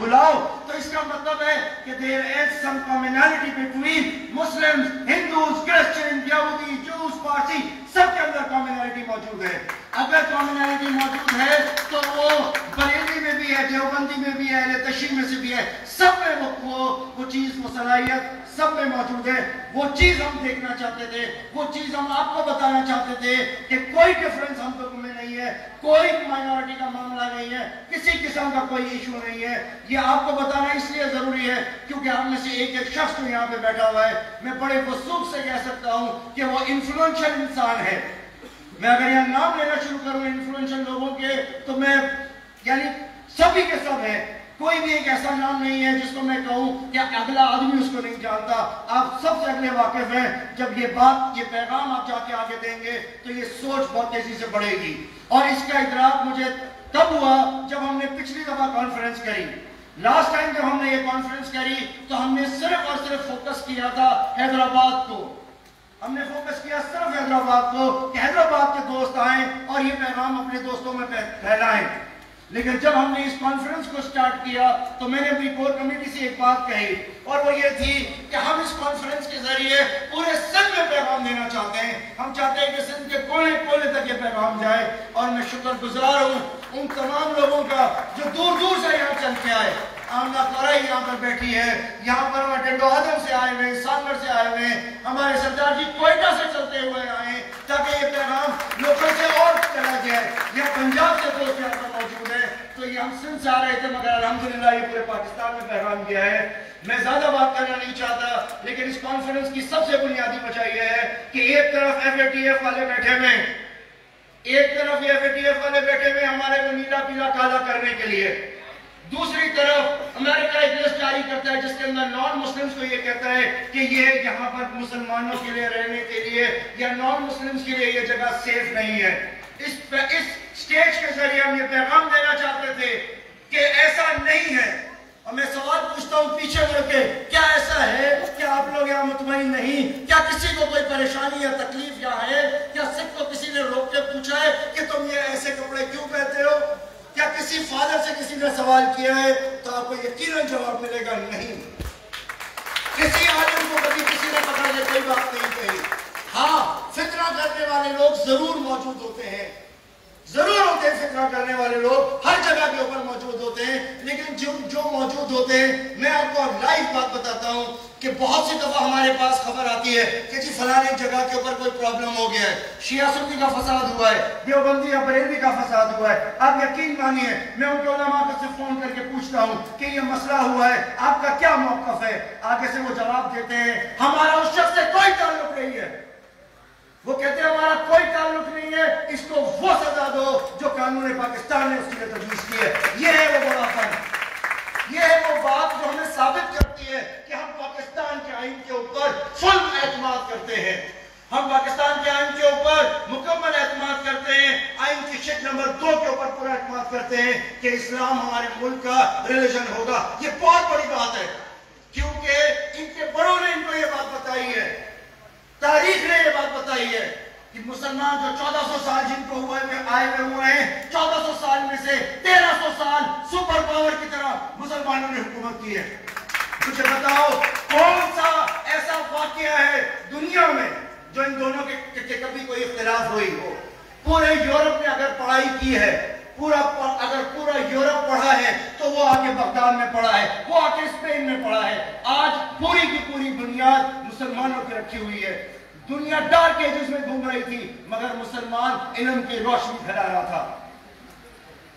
بلاؤ تو اس کا مطلب ہے کہ there is some commonality between Muslims, Hindus, Christians, یہودی, جوز, پارسی, سب کے اندر کامنالٹی موجود ہے. اگر کامنالٹی موجود ہے تو وہ بریلی میں بھی ہے, دیوبندی میں بھی ہے, اہل تشیع میں سے بھی ہے, سب میں وہ چیز, وہ صلاحیت سب میں موجود ہے. وہ چیز ہم دیکھنا چاہتے تھے, وہ چیز ہم آپ کو بتانا چاہتے تھے کہ کوئی ڈفرنس ہم لوگوں میں نہیں ہے, کوئی مائنورٹی کا معاملہ نہیں ہے, کسی قسم کا کوئی ایشو نہیں ہے. یہ آپ کو بتانا اس لیے ضروری ہے کیونکہ ہم میں سے ایک شخص جو یہاں پہ بیٹھا ہوا ہے, میں بڑے وثوق سے کہہ سکتا ہوں کہ وہ انفلوئنشل انسان ہے. میں اگر یہاں نام لینا شروع کروں انفلوئنشل لوگوں کے تو میں یعنی سبھی کے سب ہیں, کوئی بھی ایک ایسا نام نہیں ہے جس کو میں کہوں کہ اگلا آدمی اس کو نہیں جانتا. آپ سب سے اگلے واقف ہیں. جب یہ بات, یہ پیغام آپ جا کے آگے دیں گے تو یہ سوچ بہت تیزی سے بڑھے گی. اور اس کا ادراک مجھے تب ہوا جب ہم نے پچھلی دفعہ کانفرنس کری. لاسٹ ٹائم جب ہم نے یہ کانفرنس کری تو ہم نے صرف اور صرف فوکس کیا تھا حیدرآباد کو. ہم نے فوکس کیا صرف حیدرآباد کو کہ حیدرآباد کے دوست آئیں اور یہ پیغام اپنے دوستوں میں پھیلائیں. لیکن جب ہم نے اس کانفرنس کو سٹارٹ کیا تو میں نے اپنی کور کمیٹی سے ایک بات کہی اور وہ یہ تھی کہ ہم اس کانفرنس کے ذریعے پورے سندھ میں پیغام دینا چاہتے ہیں. ہم چاہتے ہیں کہ سندھ کے کونے کونے تک یہ پیغام جائے. اور میں شکر گزار ہوں ان تمام لوگوں کا جو دور دور سے یہاں چل کے آئے. آمنہ قرائی یہاں پر بیٹھی ہے, یہاں پر ٹنڈو آدم سے آئے ہوئے, سانگر سے آئے ہوئے, ہمارے سردار جی کوئٹہ سے چلتے ہوئے آئے تاکہ یہ پیغام لوگوں سے اور چلا جائے. یہ پنجاب سے دوست یہاں پر موجود ہے تو یہ ہم سندھ سے آ رہے تھے مگر الحمدللہ یہ پورے پاکستان میں پیغام گیا ہے. میں زیادہ بات کرنا نہیں چاہتا لیکن اس کانفرنس کی سب سے بنیادی وجہ یہ ہے کہ ایک طرف ایف اے ٹی ایف والے بیٹھے ہوئے, ایک طرف یہ ایف اے ٹی ایف والے بیٹھے ہوئے ہمارے کو نیلا پیلا کالا کرنے کے لیے, دوسری طرف امریکہ ایک لسٹ جاری کرتا ہے جس کے اندر نان مسلمز کو یہ کہتا ہے کہ یہ یہاں پر مسلمانوں کے لیے رہنے کے لیے یا نان مسلمز کے لیے یہ جگہ سیف نہیں ہے. اس سٹیج کے ذریعے ہم یہ پیغام دینا چاہتے تھے کہ ایسا نہیں ہے. اور میں سوال پوچھتا ہوں پیچھے مڑ کے, کیا ایسا ہے کہ آپ لوگ یہاں مطمئن نہیں؟ کیا کسی کو کوئی پریشانی یا تکلیف یہاں ہے؟ کیا سکھ کو کسی نے روک کے پوچھا ہے کہ تم یہ ایسے کپڑے کیوں پہنتے ہو؟ کیا کسی فادر سے کسی نے سوال کیا ہے؟ تو آپ کو یقیناً جواب ملے گا نہیں. کسی عالم کو کبھی کسی نے پکڑ کے کوئی بات نہیں کہی. ہاں فتنہ کرنے والے لوگ ضرور موجود ہوتے ہیں, ضرور ہوتے ہیں فتنہ کرنے والے لوگ, ہر جگہ کے اوپر موجود ہوتے ہیں. لیکن جو موجود ہوتے ہیں, میں آپ کو لائیو بات بتاتا ہوں کہ بہت سی دفعہ ہمارے پاس خبر آتی ہے کہ جی فلانے جگہ کے اوپر کوئی پرابلم ہو گیا ہے, شیعہ سنی کا فساد ہوا ہے, دیوبندی یا بریلوی کا فساد ہوا ہے. آپ یقین مانیے میں ان کے علماء سے فون کر کے پوچھتا ہوں کہ یہ مسئلہ ہوا ہے, آپ کا کیا موقف ہے؟ آگے سے وہ جواب دیتے ہیں ہمارا اس شخص سے کوئی تعلق نہیں ہے. وہ کہتے ہیں ہمارا کوئی تعلق نہیں ہے, اس کو وہ سزا دو جو قانون پاکستان نے اس کے لیے تجویز کی ہے. یہ ہے وہ بڑا فن, یہ ہے وہ بات جو ہمیں ثابت کرتی ہے کہ ہم پاکستان کے آئین کے اوپر فل اعتماد کرتے ہیں. ہم پاکستان کے آئین کے اوپر مکمل اعتماد کرتے ہیں. آئین کی شک نمبر 2 کے اوپر پورا اعتماد کرتے ہیں کہ اسلام ہمارے ملک کا ریلیجن ہوگا. یہ بہت بڑی بات ہے کیونکہ ان کے بڑوں نے ان کو یہ بات بتائی ہے, تاریخ نے یہ بات بتائی ہے کہ مسلمان جو 1400 سال جن کو آئے ہوئے ہیں, 1400 سال میں سے 1300 سال سپر پاور کی طرح مسلمانوں نے حکومت کی ہے. مجھے بتاؤ کون سا ایسا واقعہ ہے دنیا میں جو ان دونوں کے کبھی کوئی اختلاف ہوئی ہو؟ پورے یورپ نے اگر پڑھائی کی ہے, اگر پورا یورپ پڑھا ہے تو وہ آ کے بغداد میں پڑھا ہے, وہ آ کے اسپین میں پڑھا ہے. آج پوری کی پوری بنیاد مسلمانوں کی رکھی ہوئی ہے. دنیا ڈارک ایجز میں گھوم رہی تھی مگر مسلمان علم کی روشنی پھیلا رہا تھا.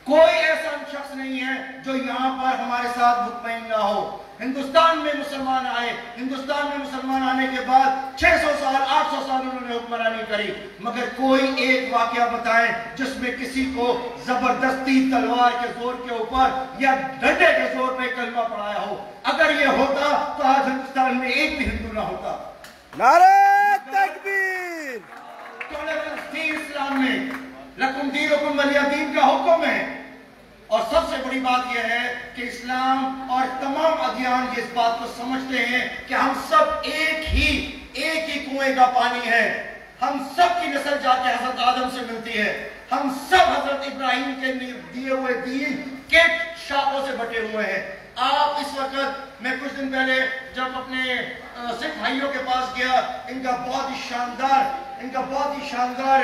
کوئی ایسا شخص نہیں ہے جو یہاں پر ہمارے ساتھ مطمئن نہ ہو. ہندوستان میں مسلمان آئے, ہندوستان میں مسلمان آنے کے بعد 600 سال 800 سال انہوں نے حکمرانی کری, مگر کوئی ایک واقعہ بتائیں جس میں کسی کو زبردستی تلوار کے زور کے اوپر یا ڈنڈے کے زور پہ کلمہ پڑھایا ہو. اگر یہ ہوتا تو آج ہندوستان میں ایک بھی ہندو نہ ہوتا. نعرہ تکبیر! ٹولرنس تھی اسلام میں, لکم دینکم ولی دین کا حکم ہے. اور سب سے بڑی بات یہ ہے کہ اسلام اور تمام ادیان اس بات کو سمجھتے ہیں کہ ہم سب ایک ہی کنویں کا پانی ہے. ہم سب کی نسل جا کے حضرت آدم سے ملتی ہے. ہم سب حضرت ابراہیم کے دیے ہوئے دین کٹ شاخوں سے بٹے ہوئے ہیں. آپ اس وقت میں کچھ دن پہلے جب اپنے سکھ بھائیوں کے پاس گیا، ان کا بہت ہی شاندار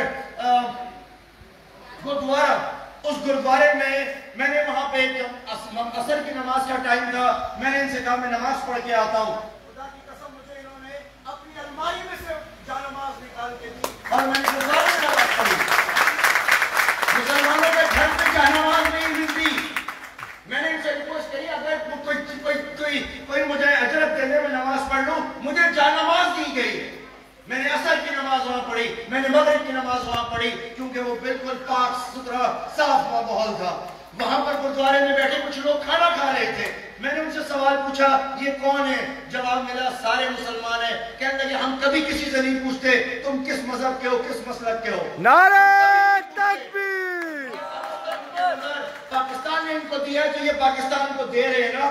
گردوارہ، اس گردوارے میں نے وہاں پہ جب عصر کی نماز کا ٹائم تھا، میں نے ان سے کہا میں نماز پڑھ کے آتا ہوں. خدا کی قسم مجھے انہوں نے اپنی الماری میں سے جانماز نکال کے دی اور میں نے گردوارے میں نماز پڑھی. مسلمانوں کے گھر میں جانماز نہیں ملتی. میں نے ان سے ریکویسٹ کری اگر کوئی مجھے اجرت دے دے میں نماز پڑھ لوں. مجھے جانماز دی گئی. میں نے عصر کی نماز وہاں پڑھی، میں نے مغرب کی نماز وہاں پڑھی، کیونکہ وہ بالکل پاک ستھرا صاف ماحول تھا. وہاں پر گردوارے میں بیٹھے کچھ لوگ کھانا کھا رہے تھے. میں نے ان سے سوال پوچھا یہ کون ہے؟ جواب ملا سارے مسلمان ہیں. کہنے لگے ہم کبھی کسی سے نہیں پوچھتے تم کس مذہب کے ہو، کس مسلک کے ہو. نعرہ تکبیر. پاکستان نے ان کو دیا تو یہ پاکستان کو دے رہے ہیں نا.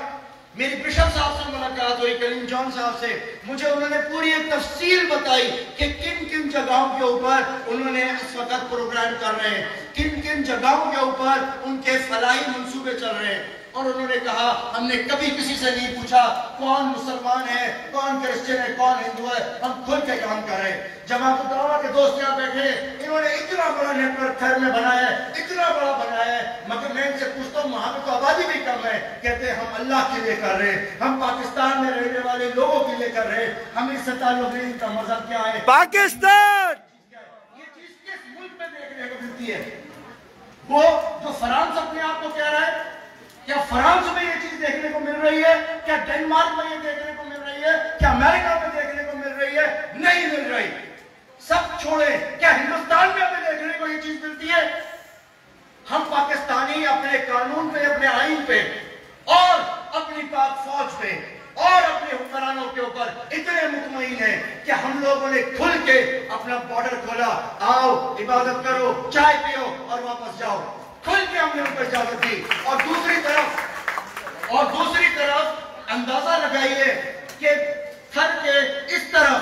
میری بشپ صاحب سے ملاقات ہوئی، کریم جان صاحب سے. مجھے انہوں نے پوری ایک تفصیل بتائی کہ کن کن جگہوں کے اوپر انہوں نے اس وقت پروگرام کر رہے ہیں، کن کن جگہوں کے اوپر ان کے فلاحی منصوبے چل رہے ہیں. اور انہوں نے کہا ہم نے کبھی کسی سے نہیں پوچھا کون مسلمان ہے، کون کرسچن ہے، کون ہندو ہے. ہم کھل کے کام کر رہے ہیں. جماعت الدعوہ کے دوست یہاں بیٹھے، انہوں نے اتنا بڑا نیٹ ورک خیر میں بنایا ہے، اتنا بڑا بنایا ہے. مگر میں ان سے پوچھتا ہوں وہاں پہ تو آبادی بھی کم ہے. کہتے ہیں ہم اللہ کے لیے کر رہے ہیں، ہم پاکستان میں رہنے والے لوگوں کے لیے کر رہے ہیں. ہمیں اس سے تعلق نہیں، ان کا مذہب کیا ہے. پاکستان یہ چیز کس ملک میں دیکھنے کو ملتی ہے؟ وہ جو فرانس اپنے آپ کو کہہ رہا ہے، کیا فرانس میں یہ چیز دیکھنے کو مل رہی ہے؟ کیا ڈنمارک میں یہ دیکھنے کو مل رہی ہے؟ کیا امریکہ میں دیکھنے کو مل رہی ہے؟ نہیں مل رہی. سب چھوڑیں، کیا ہندوستان میں ہمیں دیکھنے کو یہ چیز ملتی ہے؟ ہم پاکستانی اپنے قانون پہ، اپنے آئین پہ اور اپنی پاک فوج پہ اور اپنے حکمرانوں کے اوپر اتنے مطمئن ہیں کہ ہم لوگوں نے کھل کے اپنا بارڈر کھولا. آؤ عبادت کرو، چائے پیو اور واپس جاؤ. کھل کے ہم نے ان کو اجازت دی. اور دوسری طرف اندازہ لگائیے کہ تھر کے اس طرف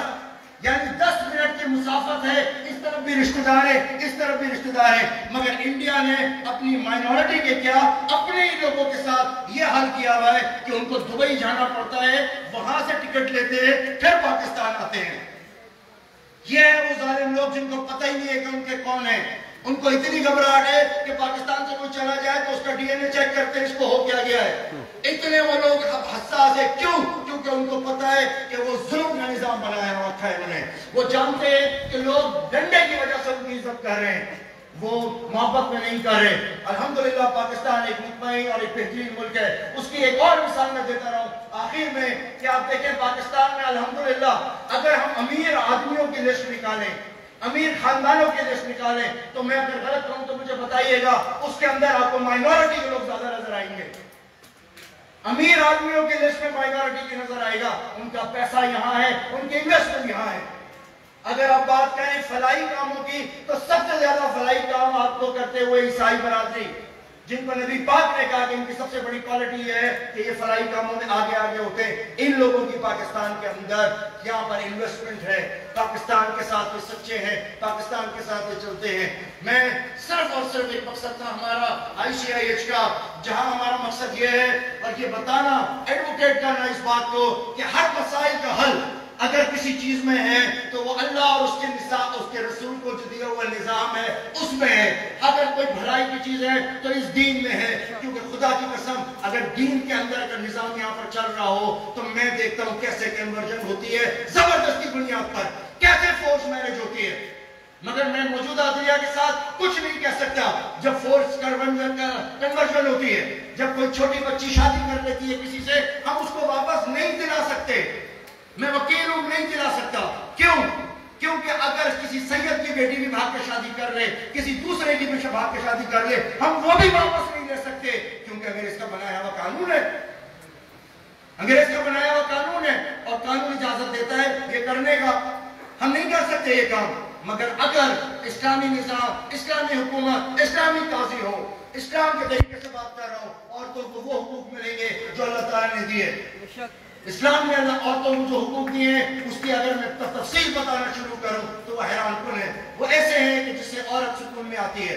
یعنی 10 منٹ کی مسافت ہے، اس طرف بھی رشتہ دار ہے، اس طرف بھی رشتہ دار ہے. مگر انڈیا نے اپنی مائنورٹی کے کیا اپنے ہی لوگوں کے ساتھ یہ حل کیا ہوا ہے کہ ان کو دبئی جانا پڑتا ہے، وہاں سے ٹکٹ لیتے ہیں، پھر پاکستان آتے ہیں. یہ ہے وہ ظالم لوگ جن کو پتہ ہی نہیں ہے کہ ان کے کون ہیں. ان کو اتنی گھبراہٹ ہے کہ پاکستان سے کوئی چلا جائے تو اس کا ڈی این اے چیک کرتے ہیں اس کو ہو کیا گیا ہے. اتنے وہ لوگ حساس ہیں. کیوں؟ کیونکہ ان کو پتا ہے کہ وہ ظلم کا نظام بنایا ہوا رکھا ہے انہوں نے. وہ جانتے ہیں کہ لوگ ڈنڈے کی وجہ سے ان کی عزت کر رہے ہیں، وہ محبت میں نہیں کر رہے. الحمدللہ پاکستان ایک مطمئن اور ایک بہترین ملک ہے. اس کی ایک اور مثال میں دیتا رہا ہوں آخر میں کہ آپ دیکھیں پاکستان میں الحمدللہ اگر ہم امیر آدمیوں کی لسٹ نکالیں، امیر خاندانوں کی لسٹ نکالیں، تو میں اگر غلط کہوں تو مجھے بتائیے گا، اس کے اندر آپ کو مائنورٹی کے لوگ زیادہ نظر آئیں گے. امیر آدمیوں کی لسٹ میں مائنورٹی کی نظر آئے گا. ان کا پیسہ یہاں ہے، ان کی انویسٹمنٹ یہاں ہے. اگر آپ بات کریں فلاحی کاموں کی تو سب سے زیادہ فلاحی کام آپ کو کرتے ہوئے عیسائی برادری، جن کو نبی پاک نے کہا کہ ان کی سب سے بڑی کوالٹی یہ ہے کہ یہ فلاحی کاموں میں آگے ہوتے ہیں. ان لوگوں کی پاکستان کے اندر یہاں پر انویسٹمنٹ ہے. پاکستان کے ساتھ وہ سچے ہیں، پاکستان کے ساتھ وہ چلتے ہیں. میں صرف اور صرف ایک مقصد تھا ہمارا ICIH کا، جہاں ہمارا مقصد یہ ہے اور یہ بتانا، ایڈوکیٹ کرنا اس بات کو کہ ہر مسائل کا حل اگر کسی چیز میں ہے تو وہ اللہ اور اس کے نظام، اس کے رسول کو جو دیا ہوا نظام ہے اس میں ہے. اگر کوئی بھلائی کی چیز ہے تو اس دین میں ہے. کیونکہ خدا کی قسم اگر دین کے اندر اگر نظام یہاں پر چل رہا ہو تو میں دیکھتا ہوں کیسے کنورژن ہوتی ہے زبردستی بنیاد پر، کیسے فورس میرج ہوتی ہے. مگر میں موجودہ دنیا کے ساتھ کچھ نہیں کہہ سکتا. جب فورس کنورژن ہوتی ہے، جب کوئی چھوٹی بچی شادی کر لیتی ہے کسی سے، ہم اس کو واپس نہیں دلا سکتے. میں وکیل ہوں، نہیں دلا سکتا. کیوں؟ کیونکہ اگر کسی سید کی بیٹی بھی بھاگ کے شادی کر لے، کسی دوسرے کی بھی بھاگ کے شادی کر لے، ہم وہ بھی واپس نہیں لے سکتے. کیونکہ انگریز کا بنایا ہوا قانون ہے، انگریز کا بنایا ہوا قانون ہے اور قانون اجازت دیتا ہے یہ کرنے کا. ہم نہیں کر سکتے یہ کام. مگر اگر اسلامی نظام، اسلامی حکومت، اسلامی قاضی ہو، اسلام کے طریقے سے بات کر رہا ہو، عورتوں کو وہ حقوق ملیں گے جو اللہ تعالیٰ نے دیے. اسلام نے عورتوں کو جو حقوق دیے ہیں اس کی اگر میں تفصیل بتانا شروع کروں تو وہ حیران کن ہے. وہ ایسے ہیں کہ جس سے عورت سکون میں آتی ہے.